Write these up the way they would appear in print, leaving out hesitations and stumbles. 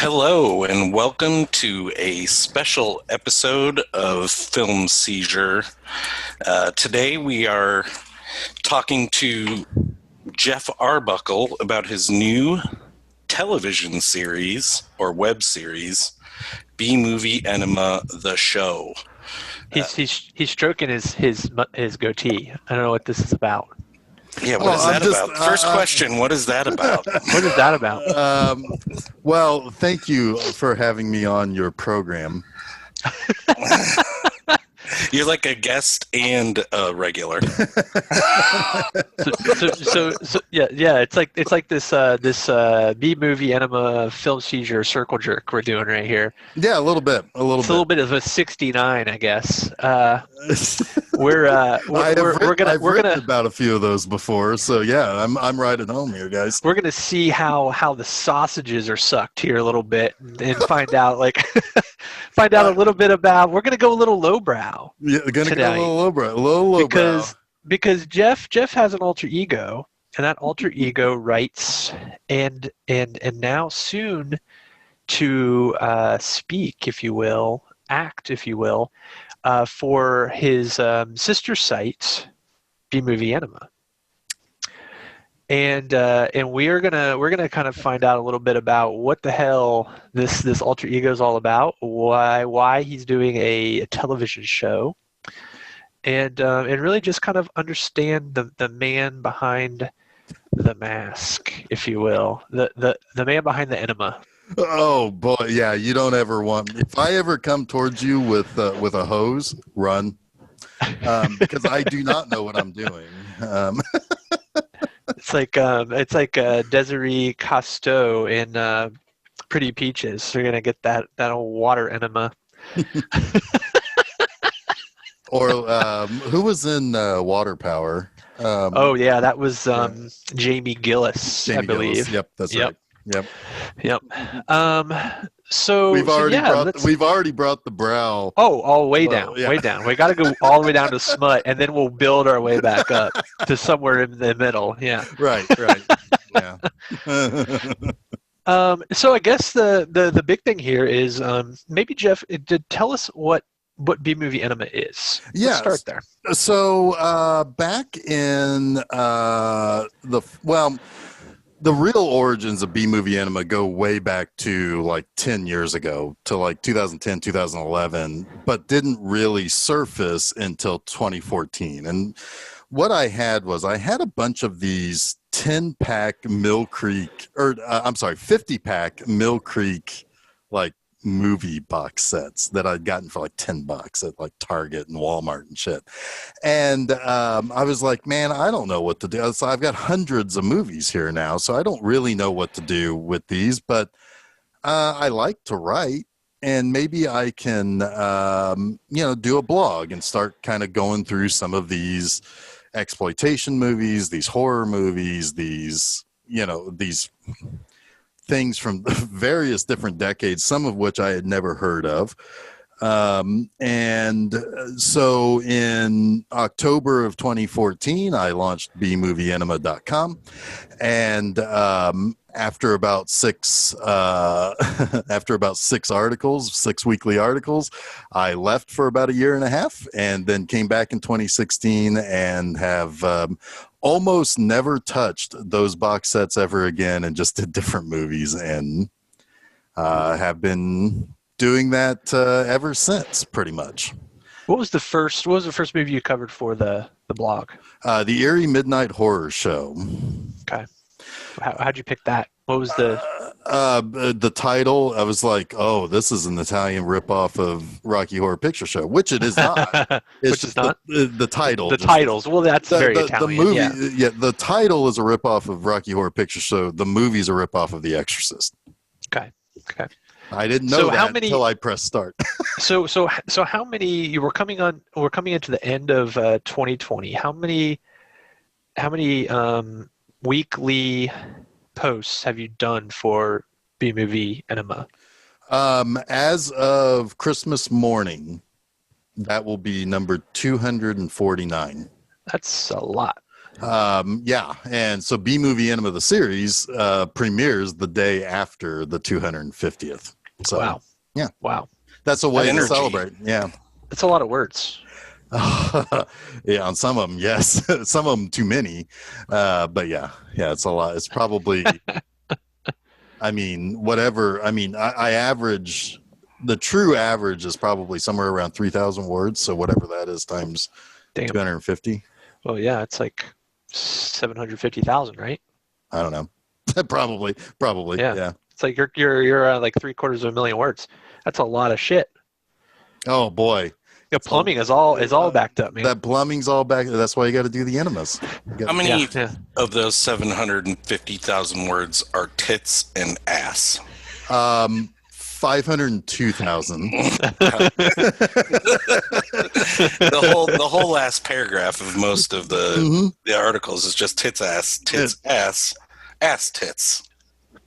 Hello, and welcome to a special episode of Film Seizure. Today we are talking to Geoff Arbuckle about his new television series, or web series, B-Movie Enema, the show. He's stroking his goatee. I don't know what this is about. Yeah, what is that about? First question, what is that about? What is that about? Well, thank you for having me on your program. You're like a guest and a regular. So yeah. It's like this B-Movie Enema Film Seizure circle jerk we're doing right here. Yeah, a little bit. It's a little bit of a 69, I guess. We're gonna written about a few of those before, so yeah, I'm right at home here, guys. We're gonna see how the sausages are sucked here a little bit and find out a little bit about. We're gonna go a little lowbrow. Yeah, gonna go a little lowbrow. Because Geoff has an alter ego, and that alter ego writes and now soon to speak, if you will, act, if you will, for his sister site, B-Movie Enema. And we're gonna kind of find out a little bit about what the hell this alter ego is all about, why he's doing a television show, and really just kind of understand the man behind the mask, if you will, the man behind the enema. Oh boy, yeah, you don't ever want. If I ever come towards you with a hose, run, because I do not know what I'm doing. It's like Desiree Costeau in Pretty Peaches. So you're gonna get that old water enema. Or who was in Water Power? Oh yeah, that was Jamie Gillis, I believe. Gillis. Yep, that's right. Yep. So we've already brought the brow. Oh, way down. We got to go all the way down to smut, and then we'll build our way back up to somewhere in the middle. Yeah. Right. Yeah. So I guess the big thing here is maybe Geoff did tell us what B-Movie Enema is. Yeah. Let's start there. So back in the real origins of B-Movie Enema go way back to like 10 years ago, to like 2010, 2011, but didn't really surface until 2014. And what I had a bunch of these 10-pack 50-pack Mill Creek, like, movie box sets that I'd gotten for like $10 at like Target and Walmart and shit. And I was like, man, I don't know what to do. So I've got hundreds of movies here now, so I don't really know what to do with these, but I like to write, and maybe I can do a blog and start kind of going through some of these exploitation movies, these horror movies, these things from various different decades, some of which I had never heard of. And so in October of 2014, I launched bmovieenema.com. And after about six weekly articles, I left for about a year and a half, and then came back in 2016 and have almost never touched those box sets ever again, and just did different movies, and have been doing that ever since, pretty much. What was the first movie you covered for the blog? The Eerie Midnight Horror Show. Okay. How'd you pick that? What was the title? I was like, oh, this is an Italian ripoff of Rocky Horror Picture Show, which it is not. It's just not the title. The titles. Well, that's very Italian. The movie, the title is a ripoff of Rocky Horror Picture Show. The movie's a ripoff of The Exorcist. Okay. I didn't know that until I pressed start. So how many? We're coming into the end of 2020. How many weekly posts have you done for B-Movie Enema? As of Christmas morning, that will be number 249. That's a lot. Yeah, and so B-Movie Enema the series premieres the day after the 250th. So, Wow. yeah, Wow. that's a way to Energy. celebrate. Yeah. That's a lot of words. Yeah, on some of them, yes. Some of them too many. But yeah, it's a lot. It's probably, I mean, whatever. I mean, I average, the true average is probably somewhere around 3,000 words. So whatever that is times Damn. 250. Well, yeah, it's like 750,000, right? I don't know. Probably. Yeah. It's like you're like 750,000 words. That's a lot of shit. Oh boy. Yeah, plumbing is all backed up, man. That plumbing's all back. That's why you got to do the enemas. How many Yeah. of those 750,000 words are tits and ass? 502,000. The whole last paragraph of most of the articles is just tits, ass, tits.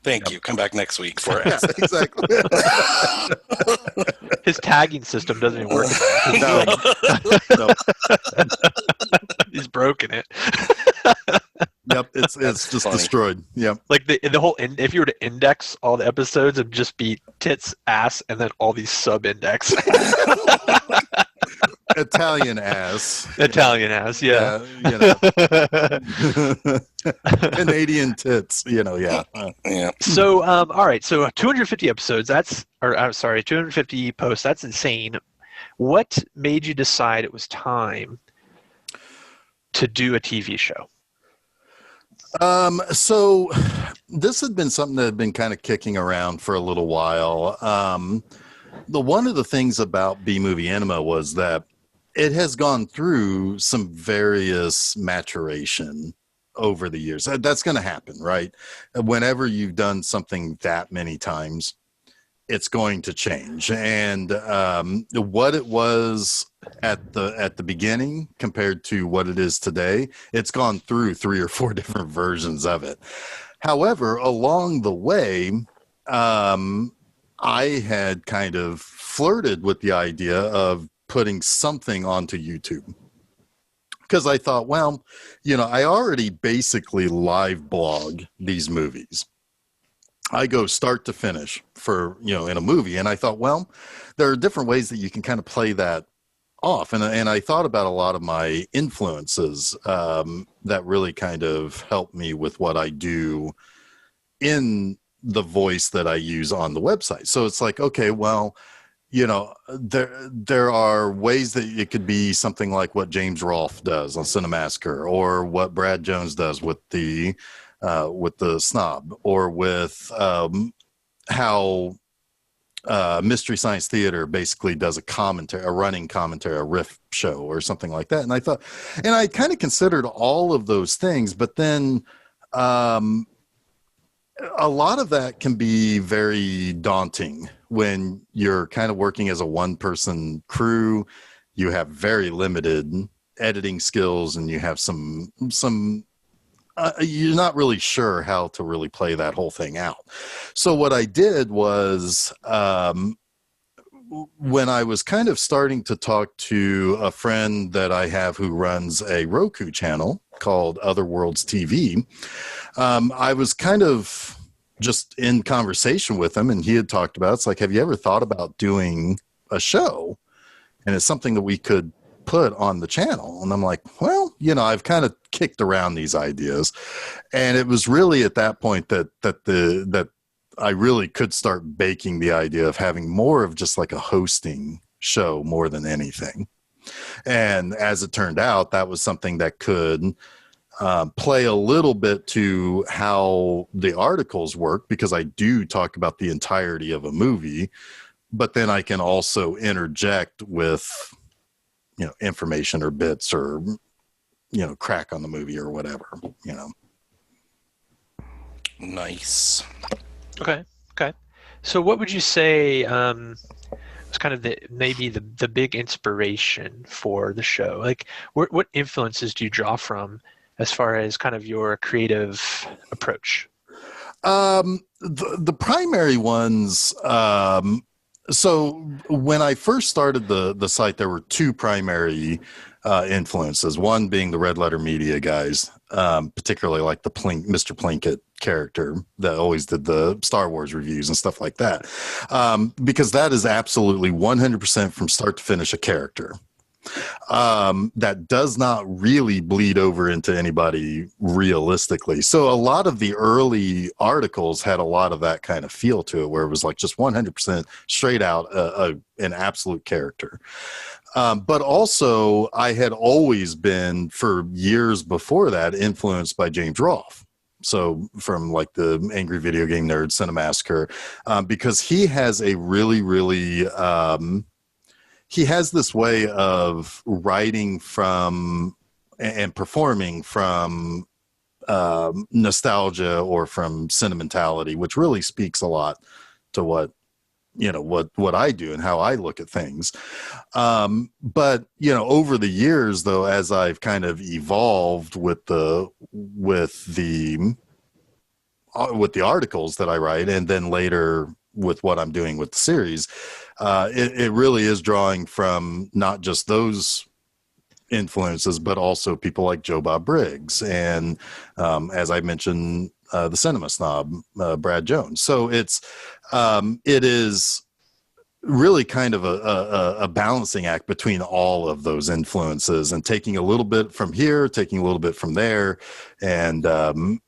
Thank you. Come back next week for ass. Exactly. His tagging system doesn't even work. No. He's broken it. Yep, it's just funny. destroyed. Yep. Like the whole if you were to index all the episodes, it'd just be tits, ass, and then all these sub-index. Italian ass. Italian ass, yeah. You know. Canadian tits, yeah. Yeah. So, all right. So 250 episodes. I'm sorry, 250 posts. That's insane. What made you decide it was time to do a TV show? So this had been something that had been kind of kicking around for a little while. One of the things about B-Movie Enema was that it has gone through some various maturation over the years. That's going to happen, right? Whenever you've done something that many times, it's going to change. And what it was at the beginning compared to what it is today, it's gone through 3 or 4 different versions of it. However, along the way, I had kind of flirted with the idea of putting something onto YouTube. Because I thought, well, I already basically live blog these movies. I go start to finish for, in a movie. And I thought, well, there are different ways that you can kind of play that off. And I thought about a lot of my influences that really kind of helped me with what I do in the voice that I use on the website. So it's like, okay, well, there are ways that it could be something like what James Rolfe does on Cinemassacre, or what Brad Jones does with the Snob, or with how Mystery Science Theater basically does a running commentary, a riff show or something like that. And I thought, and I kind of considered all of those things, but then a lot of that can be very daunting when you're kind of working as a one-person crew. You have very limited editing skills, and you have some you're not really sure how to really play that whole thing out. So what I did was, when I was kind of starting to talk to a friend that I have who runs a Roku channel called OtherWorlds TV, I was kind of just in conversation with him, and he had talked about, it's like, have you ever thought about doing a show? And it's something that we could put on the channel. And I'm like, well, I've kind of kicked around these ideas. And it was really at that point that I really could start baking the idea of having more of just like a hosting show more than anything. And as it turned out, that was something that could play a little bit to how the articles work, because I do talk about the entirety of a movie, but then I can also interject with, information or bits or, crack on the movie or whatever, Nice. Okay. So what would you say was kind of the big inspiration for the show? Like, what influences do you draw from as far as kind of your creative approach? The primary ones So when I first started the site, there were two primary influences. One being the Red Letter Media guys, particularly like the Mr. Plinkett character that always did the Star Wars reviews and stuff like that, because that is absolutely 100% from start to finish a character. That does not really bleed over into anybody realistically. So a lot of the early articles had a lot of that kind of feel to it, where it was like just 100% straight out an absolute character. But also, I had always been, for years before that, influenced by James Rolfe. So from like the Angry Video Game Nerd, Cinemassacre, because he has a really, really... he has this way of writing from and performing from nostalgia or from sentimentality, which really speaks a lot to what I do and how I look at things. But over the years, though, as I've kind of evolved with the articles that I write, and then later with what I'm doing with the series, it really is drawing from not just those influences, but also people like Joe Bob Briggs and, as I mentioned, the cinema snob, Brad Jones. So it is really kind of a balancing act between all of those influences and taking a little bit from here, taking a little bit from there. And, and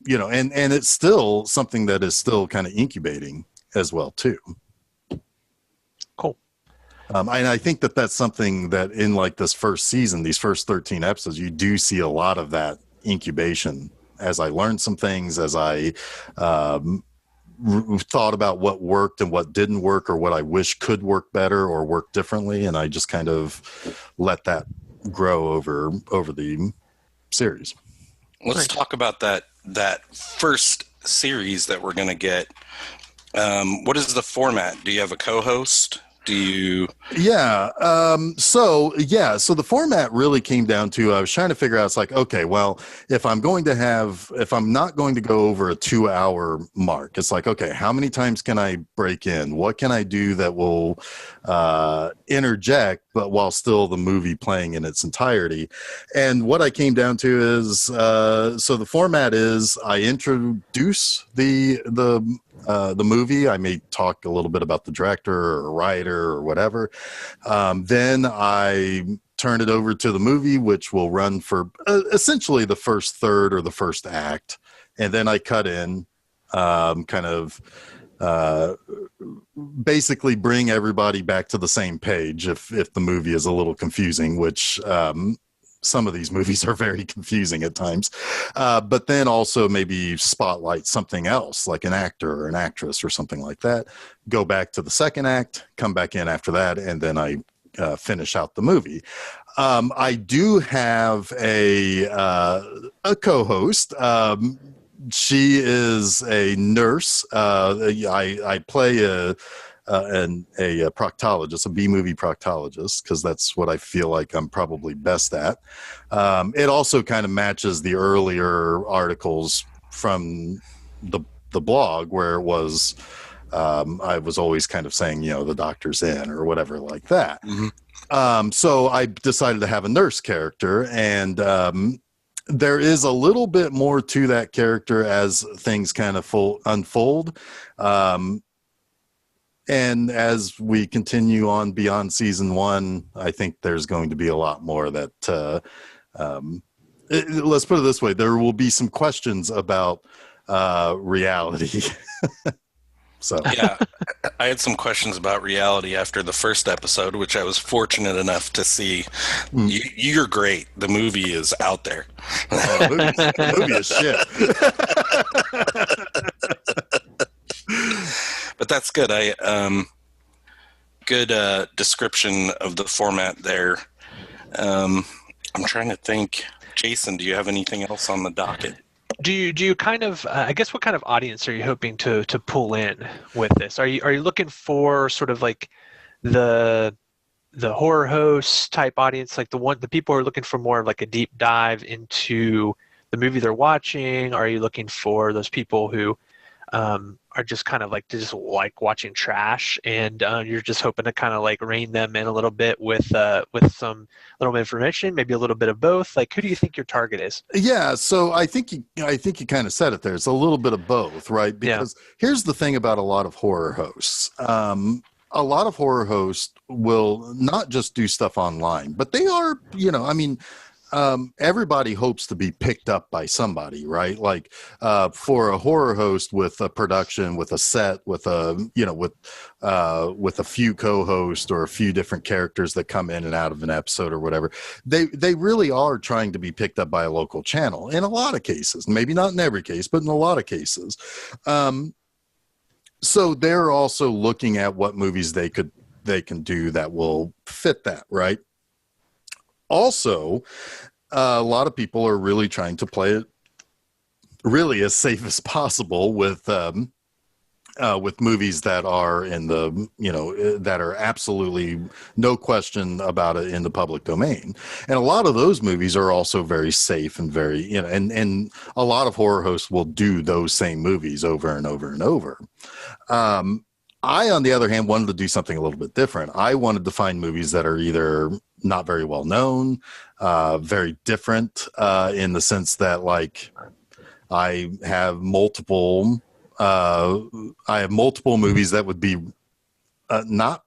it's still something that is still kind of incubating as well, too. Cool. And I think that that's something that in like this first season, these first 13 episodes, you do see a lot of that incubation as I learned some things, as I thought about what worked and what didn't work, or what I wish could work better or work differently. And I just kind of let that grow over the series. Let's talk about that first series that we're going to get. What is the format? Do you have a co-host? So the format really came down to, I was trying to figure out, it's like, okay, well, if I'm not going to go over a 2-hour mark, it's like, okay, how many times can I break in? What can I do that will interject, but while still the movie playing in its entirety? And what I came down to is, so the format is I introduce the movie. I may talk a little bit about the director or writer or whatever. Then I turn it over to the movie, which will run for essentially the first third or the first act. And then I cut in, basically bring everybody back to the same page if the movie is a little confusing, which some of these movies are very confusing at times, but then also maybe spotlight something else, like an actor or an actress or something like that, go back to the second act, come back in after that, and then I finish out the movie. I do have a co-host. She is a nurse. I play a proctologist, a B-movie proctologist, because that's what I feel like I'm probably best at. It also kind of matches the earlier articles from the blog, where it was I was always kind of saying, the doctor's in or whatever like that. Mm-hmm. So I decided to have a nurse character, and there is a little bit more to that character as things kind of unfold. And as we continue on beyond season 1, I think there's going to be a lot more that, let's put it this way, there will be some questions about reality. So yeah, I had some questions about reality after the first episode, which I was fortunate enough to see. You're great. The movie is out there. The movie is shit. But that's good. Good description of the format there. I'm trying to think. Jason, do you have anything else on the docket? Do you kind of I guess what kind of audience are you hoping to pull in with this? Are you looking for sort of like the horror host type audience, like the people who are looking for more of like a deep dive into the movie they're watching? Are you looking for those people who are just kind of like just like watching trash, and you're just hoping to kind of like rein them in a little bit with some little bit of information, maybe a little bit of both? Like, who do you think your target is? Yeah, so I think you kind of said it there. It's a little bit of both, right? Yeah. Because here's the thing about a lot of horror hosts. A lot of horror hosts will not just do stuff online, but they are, I mean, everybody hopes to be picked up by somebody, right? Like for a horror host with a production, with a set, with with a few co-hosts or a few different characters that come in and out of an episode or whatever, they really are trying to be picked up by a local channel in a lot of cases. Maybe not in every case, but in a lot of cases. So they're also looking at what movies they can do that will fit that, right? Also, a lot of people are really trying to play it really as safe as possible with movies that are in the, that are absolutely no question about it in the public domain. And a lot of those movies are also very safe and very, and a lot of horror hosts will do those same movies over and over and over. I, on the other hand, wanted to do something a little bit different. I wanted to find movies that are either not very well known, very different in the sense that, like, I have multiple movies that would be not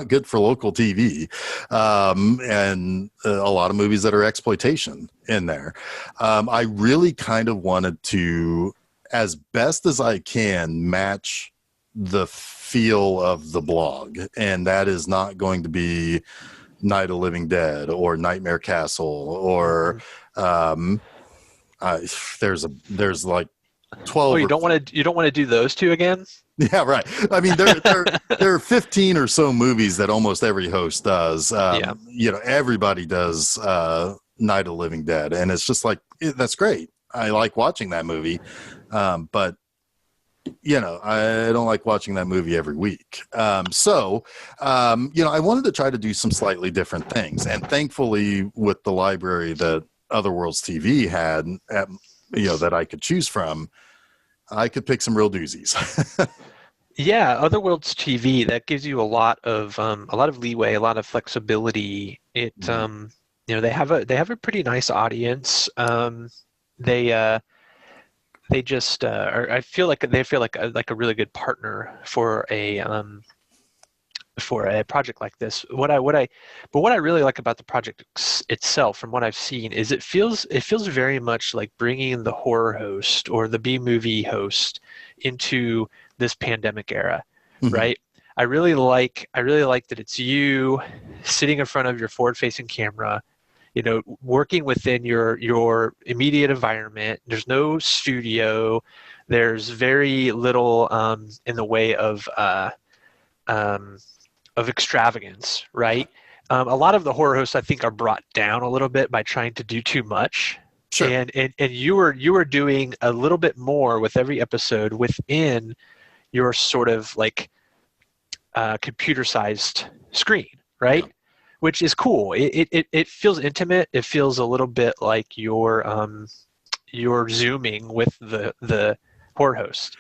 good for local TV, and a lot of movies that are exploitation in there. I really kind of wanted to, as best as I can, match the feel of the blog, and that is not going to be Night of Living Dead or Nightmare Castle or there's like 12. Oh, you don't want to do those two again? Yeah, right. I mean, there are 15 or so movies that almost every host does. Yeah. Everybody does Night of the Living Dead, and it's just like, that's great. I like watching that movie, but I don't like watching that movie every week. So I wanted to try to do some slightly different things, and thankfully, with the library that OtherWorlds TV had, that I could choose from, I could pick some real doozies. Yeah, OtherWorlds TV, that gives you a lot of leeway, a lot of flexibility. It they have a pretty nice audience. They just I feel like a really good partner for a project like this. What I really like about the project itself, from what I've seen, is it feels very much like bringing the horror host or the B-movie host into this pandemic era, right? I really like that it's you sitting in front of your forward-facing camera, working within your immediate environment. There's no studio. There's very little in the way of extravagance, right? A lot of the horror hosts, I think, are brought down a little bit by trying to do too much. Sure. And you were doing a little bit more with every episode within your sort of like computer-sized screen, right? Yeah. Which is cool. It feels intimate. It feels a little bit like you're zooming with the horror host.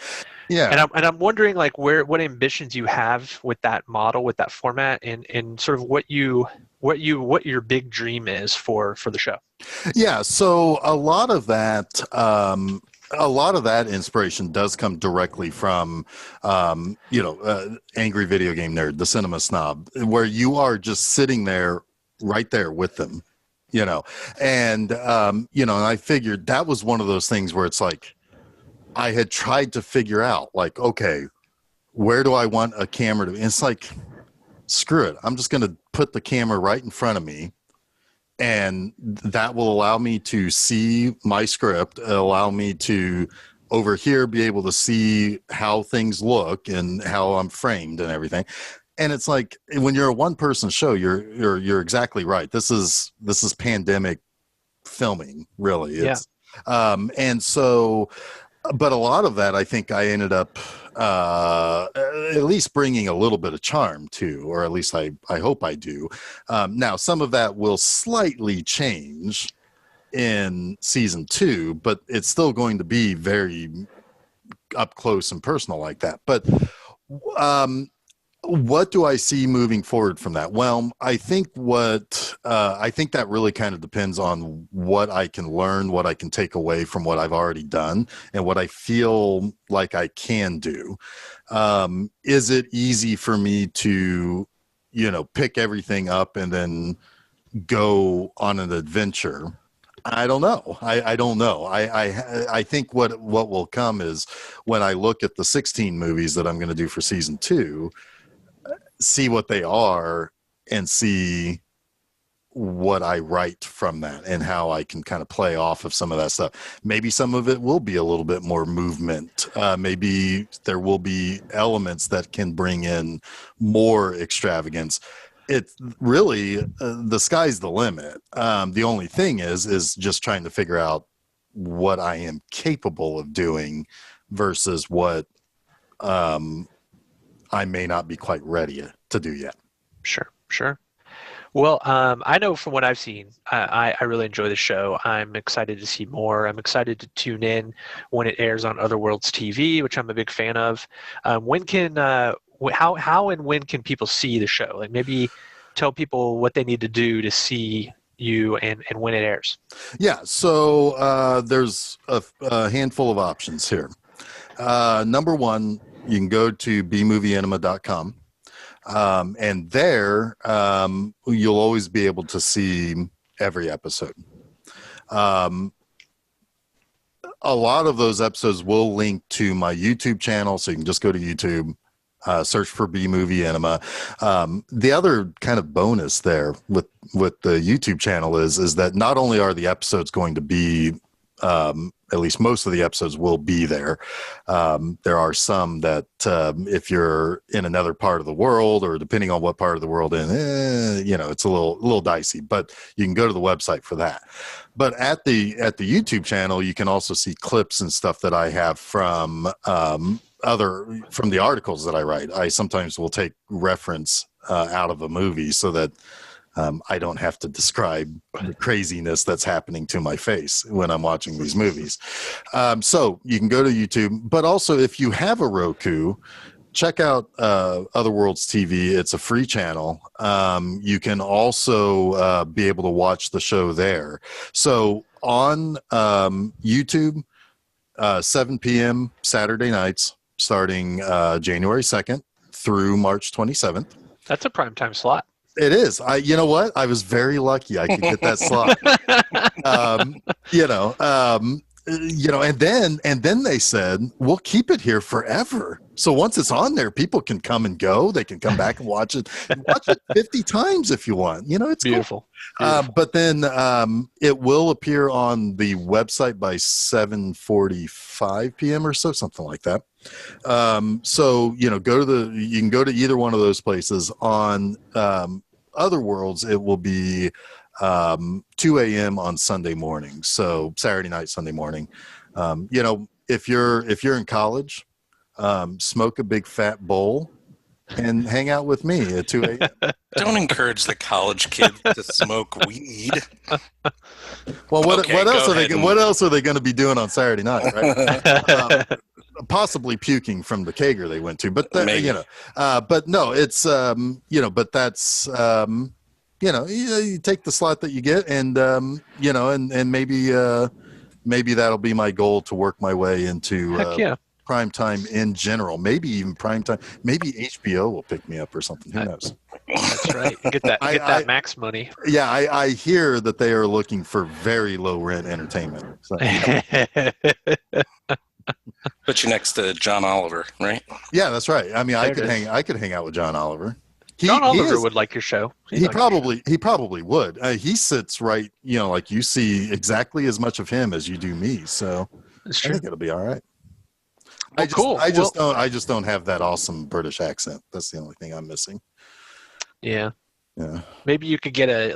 Yeah. And I'm wondering, like, what ambitions you have with that model, with that format, and sort of what your big dream is for the show. Yeah. So a lot of that inspiration does come directly from, Angry Video Game Nerd, the Cinema Snob, where you are just sitting there, right there with them, and I figured that was one of those things where it's like, I had tried to figure out, like, okay, where do I want a camera to be? And it's like, screw it. I'm just going to put the camera right in front of me, and that will allow me to see my script, allow me to over here be able to see how things look and how I'm framed and everything. And it's like, when you're a one-person show, you're exactly right. This is pandemic filming, really. It's, and so, but a lot of that, I think I ended up at least bringing a little bit of charm to, or at least I hope I do. Now, some of that will slightly change in season 2, but it's still going to be very up close and personal like that. But what do I see moving forward from that? Well, I think that really kind of depends on what I can learn, what I can take away from what I've already done, and what I feel like I can do. Is it easy for me to, pick everything up and then go on an adventure? I don't know. I don't know. I think what will come is when I look at the 16 movies that I'm going to do for season 2, see what they are and see what I write from that and how I can kind of play off of some of that stuff. Maybe some of it will be a little bit more movement. Maybe there will be elements that can bring in more extravagance. It's really the sky's the limit. The only thing is just trying to figure out what I am capable of doing versus what I may not be quite ready to do yet. Sure. Well, I know from what I've seen, I really enjoy the show. I'm excited to see more. I'm excited to tune in when it airs on OtherWorlds TV, which I'm a big fan of. How and when can people see the show? Like maybe tell people what they need to do to see you and when it airs. Yeah, so there's a handful of options here. Number one, you can go to bmovieenema.com. And there, you'll always be able to see every episode. A lot of those episodes will link to my YouTube channel, so you can just go to YouTube, search for B-Movie Enema. The other kind of bonus there with the YouTube channel is that not only are the episodes going to be, at least most of the episodes will be there. There are some that if you're in another part of the world, or depending on what part of the world it's a little dicey, but you can go to the website for that. But at the YouTube channel, you can also see clips and stuff that I have from the articles that I write. I sometimes will take reference out of a movie so that I don't have to describe the craziness that's happening to my face when I'm watching these movies. So you can go to YouTube, but also if you have a Roku, check out OtherWorlds TV. It's a free channel. You can also be able to watch the show there. So on YouTube, 7 p.m. Saturday nights, starting January 2nd through March 27th. That's a primetime slot. It is. You know what? I was very lucky I could get that slot. And then they said, we'll keep it here forever. So once it's on there, people can come and go. They can come back and watch it 50 times if you want. It's beautiful. Cool. But then it will appear on the website by 7:45 p.m. or so, something like that. So you can go to either one of those places. On OtherWorlds, it will be 2 a.m. on Sunday morning. So Saturday night, Sunday morning. If you're in college, smoke a big fat bowl and hang out with me at 2 a.m. Don't encourage the college kid to smoke weed. Well, what else are they going to be doing on Saturday night, right? Possibly puking from the kegger they went to, but but no, it's but that's you take the slot that you get, and and maybe that'll be my goal to work my way into prime time in general. Maybe even prime time. Maybe HBO will pick me up or something. Who knows? That's right. Get that max money. Yeah, I hear that they are looking for very low rent entertainment. So. Put you next to John Oliver, right? Yeah, that's right. I mean, I could hang out with John Oliver. John Oliver would like your show. He probably would. He sits right, like you see exactly as much of him as you do me. So I think it'll be all right. Well, I just don't have that awesome British accent. That's the only thing I'm missing. Yeah. Yeah. Maybe you could get a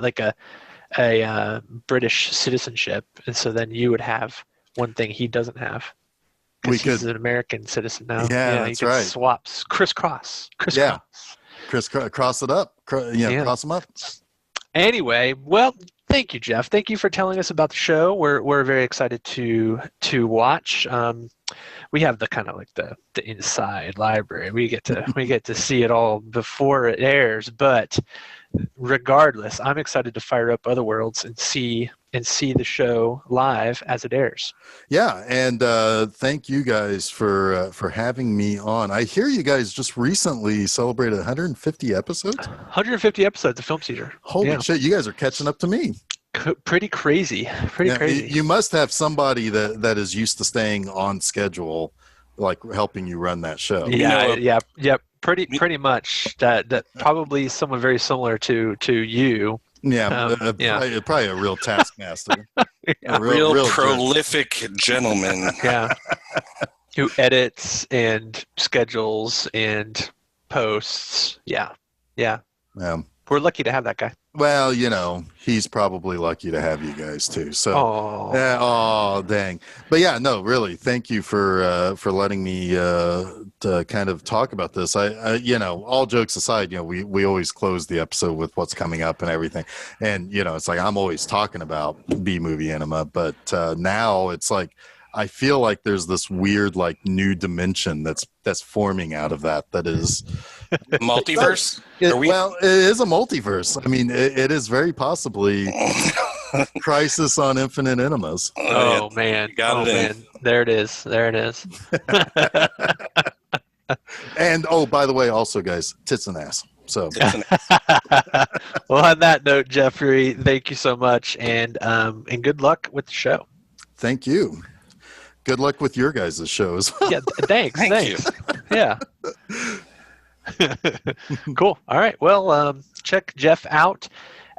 British citizenship, and so then you would have one thing he doesn't have. He's an American citizen now. Yeah, that's right. Swaps, crisscross. Yeah. Cross it up. Cross them up. Anyway, well, thank you, Geoff. Thank you for telling us about the show. We're very excited to watch. We have the kind of like the inside library. We get to see it all before it airs. But regardless, I'm excited to fire up OtherWorlds and see the show live as it airs. Yeah, and thank you guys for having me on. I hear you guys just recently celebrated 150 episodes. 150 episodes of Film Seizure. Holy shit, you guys are catching up to me. Pretty crazy. Crazy. You must have somebody that is used to staying on schedule, like helping you run that show. Yeah. Pretty much. That probably someone very similar to you. Yeah, probably a real taskmaster. A real prolific gentleman. Yeah. Who edits and schedules and posts. Yeah. We're lucky to have that guy. Well, he's probably lucky to have you guys too. So, oh dang. But yeah, no, really, thank you for letting me to kind of talk about this. I all jokes aside, we always close the episode with what's coming up and everything, and it's like I'm always talking about B-Movie Enema, but now it's like I feel like there's this weird like new dimension that's forming out of that is multiverse. Well, it is a multiverse. I mean, it is very possibly Crisis on Infinite Enemas. Oh man, there it is. And by the way, also guys, tits and ass. So well, on that note, Jeffrey, thank you so much, and good luck with the show. Thank you. Good luck with your guys' shows. Yeah, thanks. Thank you. Yeah. Cool. All right. Well, check Geoff out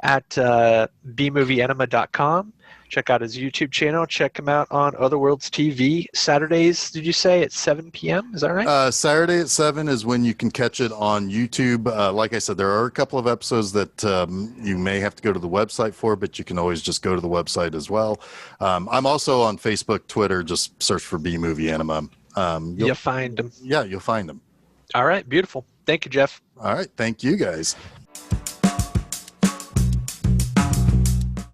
at bmovieenema.com. Check out his YouTube channel. Check him out on OtherWorlds TV. Saturdays, did you say, at 7 p.m.? Is that right? Saturday at 7 is when you can catch it on YouTube. Like I said, there are a couple of episodes that you may have to go to the website for, but you can always just go to the website as well. I'm also on Facebook, Twitter. Just search for B-Movie Enema. You'll find them. Yeah, you'll find them. All right. Beautiful. Thank you, Geoff. All right. Thank you, guys.